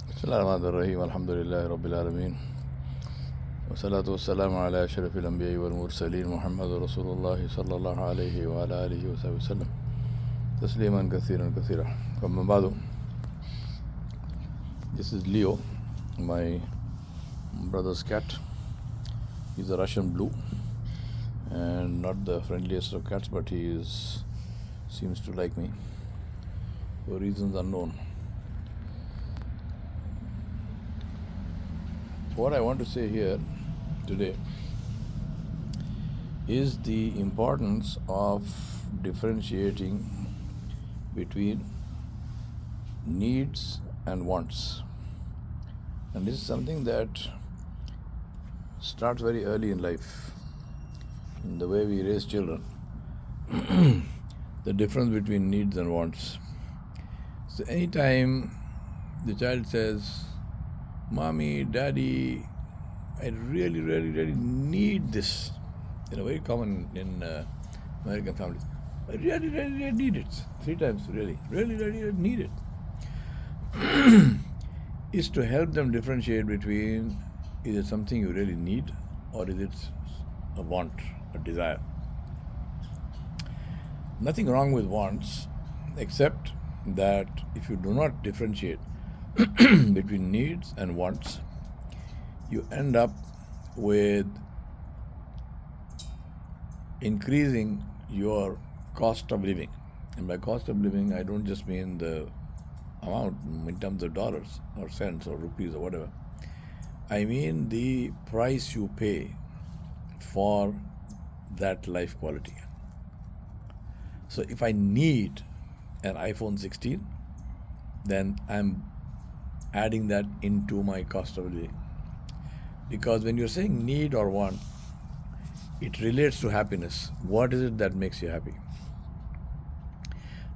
Bismillahirrahmanirrahim. Alhamdulillahi Rabbil Alameen. Wassalatu wassalamu ala ashrafil anbiya'i wal mursaleen Muhammadur Rasulullah sallallahu alayhi wa ala alihi wa sahbihi wasallam. Tasliman kathiran kathira. Amma ba'du. This is Leo, my brother's cat. He's a Russian blue and not the friendliest of cats, but seems to like me for reasons unknown. What I want to say here today is the importance of differentiating between needs and wants. And this is something that starts very early in life, in the way we raise children. The difference between needs and wants. So anytime the child says, Mommy, Daddy, I really, really, really need this. Very common in American families. I really, really, really need it. 3 times, really, really, really, really need it. Is to help them differentiate between, is it something you really need or is it a want, a desire? Nothing wrong with wants, except that if you do not differentiate between needs and wants, you end up with increasing your cost of living. And by cost of living, I don't just mean the amount in terms of dollars or cents or rupees or whatever. I mean the price you pay for that life quality. So if I need an iPhone 16, then I'm adding that into my cost of living. Because when you're saying need or want, it relates to happiness. What is it that makes you happy?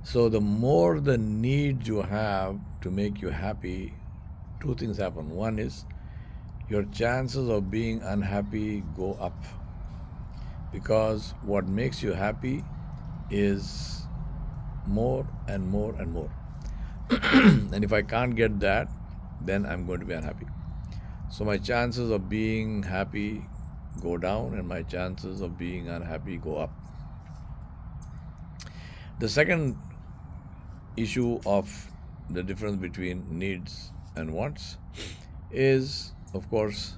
So the more the need you have to make you happy, 2 things happen. One is your chances of being unhappy go up, because what makes you happy is more and more and more. And if I can't get that, then I'm going to be unhappy. So my chances of being happy go down and my chances of being unhappy go up. The second issue of the difference between needs and wants is, of course,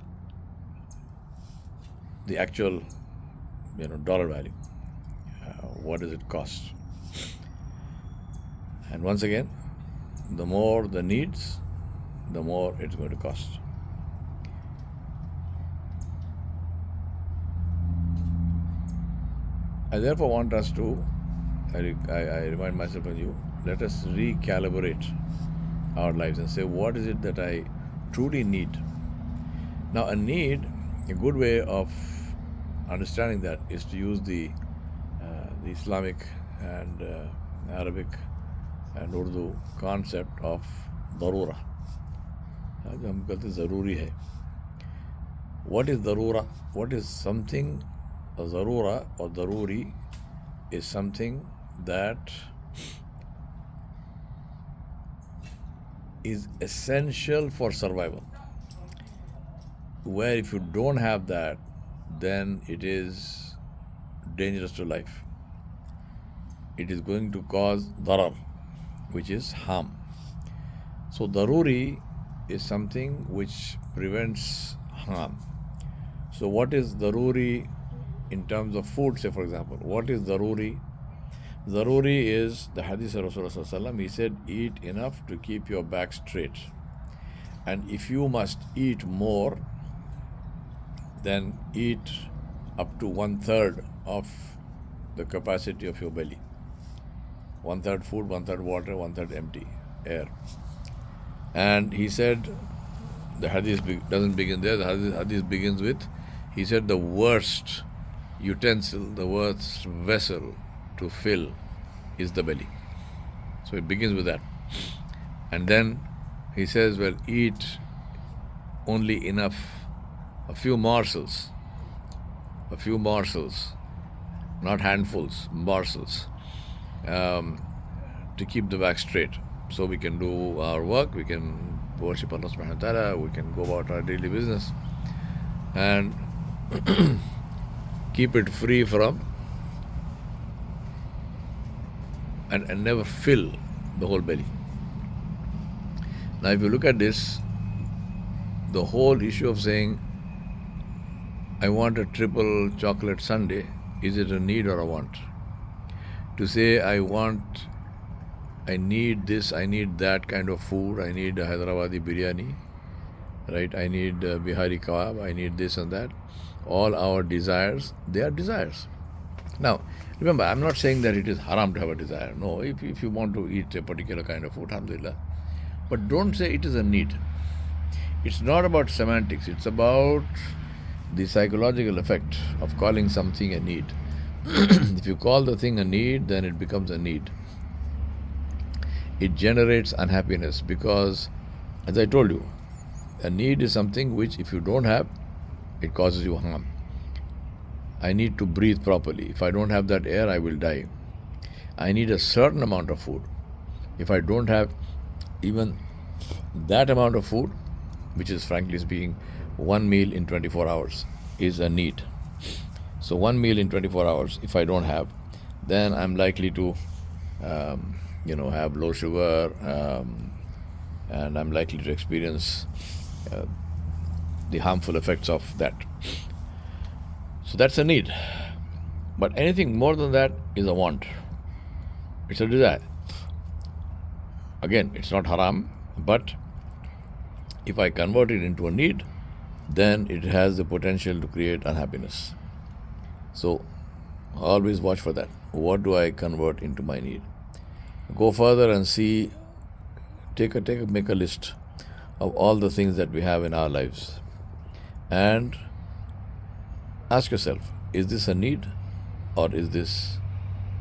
the actual dollar value. What does it cost? And once again, the more the needs, the more it's going to cost. I therefore want us to, I remind myself and you, let us recalibrate our lives and say, what is it that I truly need? Now, a need, a good way of understanding that is to use the Islamic and Arabic and Urdu concept of darura. हम कहते हैं ज़रूरी है. What is darura? What is something? A zarura or daruri is something that is essential for survival, where if you don't have that, then it is dangerous to life. It is going to cause darar, which is harm. So daruri is something which prevents harm. So what is daruri in terms of food? Say, for example, what is daruri? Daruri is the hadith of Rasulullah. He said, eat enough to keep your back straight. And if you must eat more, then eat up to 1/3 of the capacity of your belly. 1/3 food, 1/3 water, 1/3 empty air. And he said, the hadith doesn't begin there. The hadith begins with, he said, the worst utensil, the worst vessel to fill is the belly. So it begins with that. And then he says, well, eat only enough, a few morsels, not handfuls, morsels, to keep the back straight. So we can do our work, we can worship Allah subhanahu wa ta'ala, we can go about our daily business and keep it free from and never fill the whole belly. Now if you look at this, the whole issue of saying, I want a triple chocolate sundae, is it a need or a want? To say, I need this, I need that kind of food, I need a Hyderabadi biryani, right? I need Bihari kebab, I need this and that. All our desires, they are desires. Now, remember, I'm not saying that it is haram to have a desire. No, if you want to eat a particular kind of food, alhamdulillah. But don't say it is a need. It's not about semantics. It's about the psychological effect of calling something a need. If you call the thing a need, then it becomes a need. It generates unhappiness because, as I told you, a need is something which if you don't have, it causes you harm. I need to breathe properly. If I don't have that air, I will die. I need a certain amount of food. If I don't have even that amount of food, which is frankly speaking, one meal in 24 hours is a need. So one meal in 24 hours, if I don't have, then I'm likely to, have low sugar, and I'm likely to experience the harmful effects of that. So that's a need. But anything more than that is a want. It's a desire. Again, it's not haram, but if I convert it into a need, then it has the potential to create unhappiness. So always watch for that. What do I convert into my need? Go further and see, make a list of all the things that we have in our lives. And ask yourself, is this a need or is this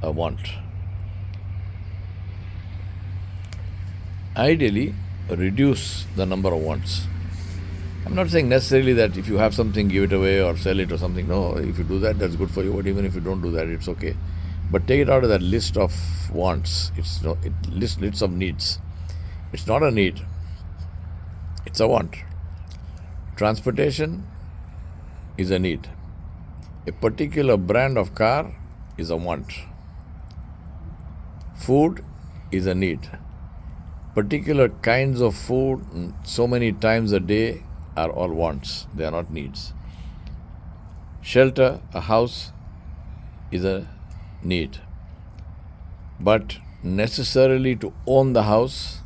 a want? Ideally, reduce the number of wants. I'm not saying necessarily that if you have something, give it away or sell it or something. No, if you do that, that's good for you. But even if you don't do that, it's okay. But take it out of that list of wants. Lists of needs. It's not a need. It's a want. Transportation is a need. A particular brand of car is a want. Food is a need. Particular kinds of food, so many times a day, are all wants. They are not needs. Shelter, a house, is a need. But necessarily to own the house,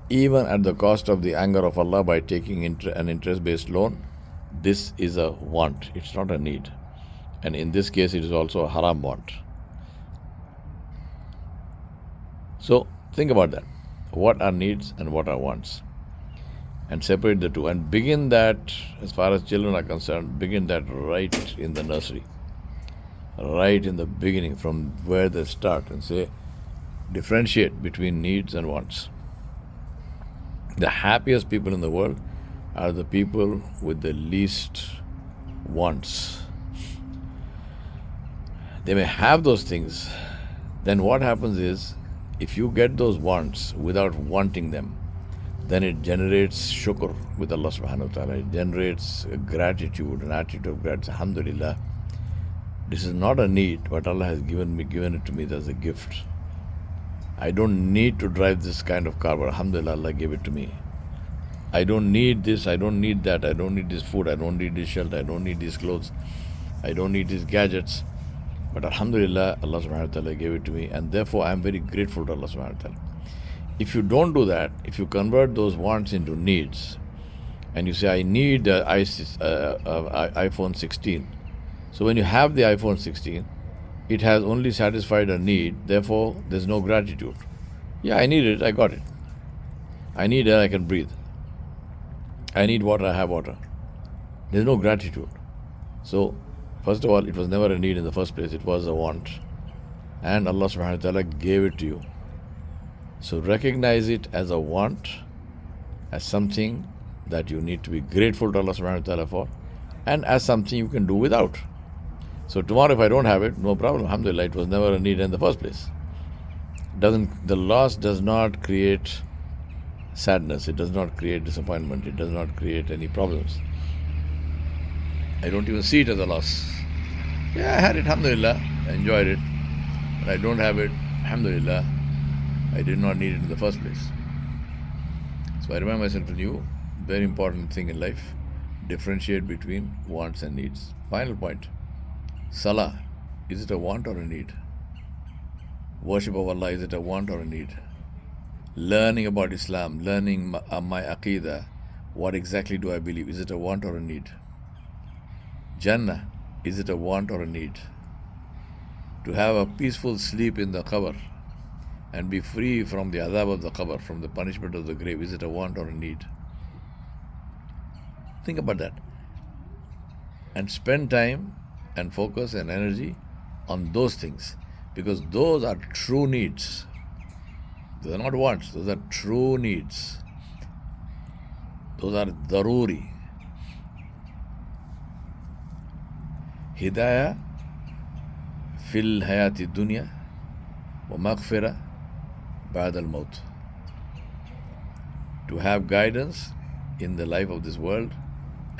even at the cost of the anger of Allah by taking an interest-based loan, this is a want. It's not a need. And in this case, it is also a haram want. So think about that. What are needs and what are wants? And separate the two. And begin that, as far as children are concerned, begin that right in the nursery. Right in the beginning, from where they start, and say, differentiate between needs and wants. The happiest people in the world are the people with the least wants. They may have those things. Then what happens is, if you get those wants without wanting them, then it generates shukr with Allah subhanahu wa ta'ala. It generates gratitude, an attitude of gratitude. Alhamdulillah, this is not a need, but Allah has given it to me as a gift. I don't need to drive this kind of car, but alhamdulillah, Allah gave it to me. I don't need this, I don't need that, I don't need this food, I don't need this shelter, I don't need these clothes, I don't need these gadgets. But alhamdulillah, Allah subhanahu wa ta'ala gave it to me, and therefore I am very grateful to Allah subhanahu wa ta'ala. If you don't do that, if you convert those wants into needs, and you say, I need iPhone 16. So when you have the iPhone 16, it has only satisfied a need, therefore there's no gratitude. Yeah, I need it, I got it. I need air, I can breathe. I need water, I have water. There's no gratitude. So, first of all, it was never a need in the first place, it was a want. And Allah subhanahu wa ta'ala gave it to you. So recognize it as a want, as something that you need to be grateful to Allah subhanahu wa ta'ala for, and as something you can do without. So tomorrow if I don't have it, no problem, alhamdulillah, it was never a need in the first place. The loss does not create sadness, it does not create disappointment, it does not create any problems. I don't even see it as a loss. Yeah, I had it, alhamdulillah, I enjoyed it, but I don't have it, alhamdulillah, I did not need it in the first place. So I remind myself to you, very important thing in life, differentiate between wants and needs. Final point, Salah, is it a want or a need? Worship of Allah, is it a want or a need? Learning about Islam, learning my Aqidah, what exactly do I believe, is it a want or a need? Jannah, is it a want or a need? To have a peaceful sleep in the qabr and be free from the adhab of the qabr, from the punishment of the grave, is it a want or a need? Think about that. And spend time and focus and energy on those things, because those are true needs. Those are not wants, those are true needs. Those are daruri. Hidayah fil hayati dunya wa maghfirah ba'd al-maut. To have guidance in the life of this world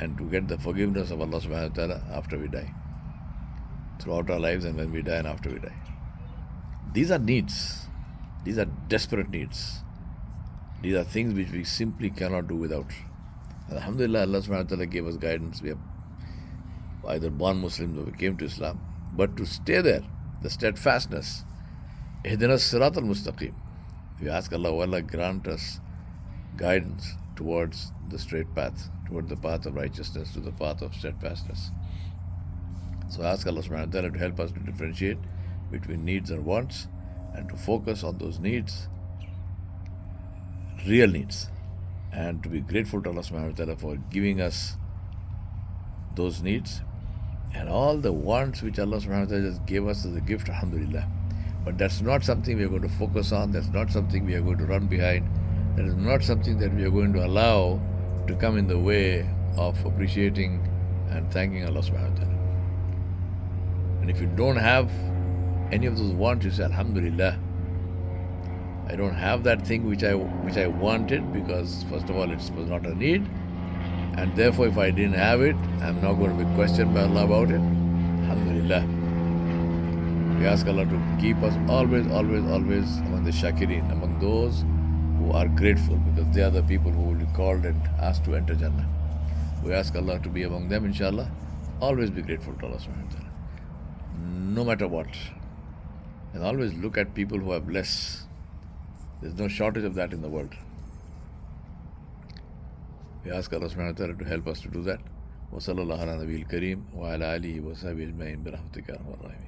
and to get the forgiveness of Allah subhanahu wa ta'ala after we die. Throughout our lives and when we die and after we die. These are needs. These are desperate needs. These are things which we simply cannot do without. Alhamdulillah, Allah subhanahu wa ta'ala gave us guidance. We have either born Muslims or we came to Islam. But to stay there, the steadfastness, Ihdina Sirat al-Mustaqim. We ask Allah, oh Allah, grant us guidance towards the straight path, toward the path of righteousness, to the path of steadfastness. So ask Allah subhanahu wa ta'ala to help us to differentiate between needs and wants, and to focus on those needs, real needs, and to be grateful to Allah subhanahu wa ta'ala for giving us those needs and all the wants which Allah subhanahu wa ta'ala just gave us as a gift, alhamdulillah. But that's not something we are going to focus on, that's not something we are going to run behind, that is not something that we are going to allow to come in the way of appreciating and thanking Allah subhanahu wa ta'ala. And if you don't have any of those wants, you say, alhamdulillah, I don't have that thing which I wanted, because first of all it was not a need, and therefore if I didn't have it, I'm not going to be questioned by Allah about it. Alhamdulillah. We ask Allah to keep us always among the shakirin, among those who are grateful, because they are the people who will be called and asked to enter Jannah. We ask Allah to be among them, inshallah. Always be grateful to Allah subhanahu wa ta'ala, no matter what. And always look at people who have less. There's no shortage of that in the world. We ask Allah subhanahu wa ta'ala to help us to do that. Wa sallallahu ala nabiyil kareem wa ala alihi wa sahbihi ajma'in bi rahmatika ya arhamar rahimin.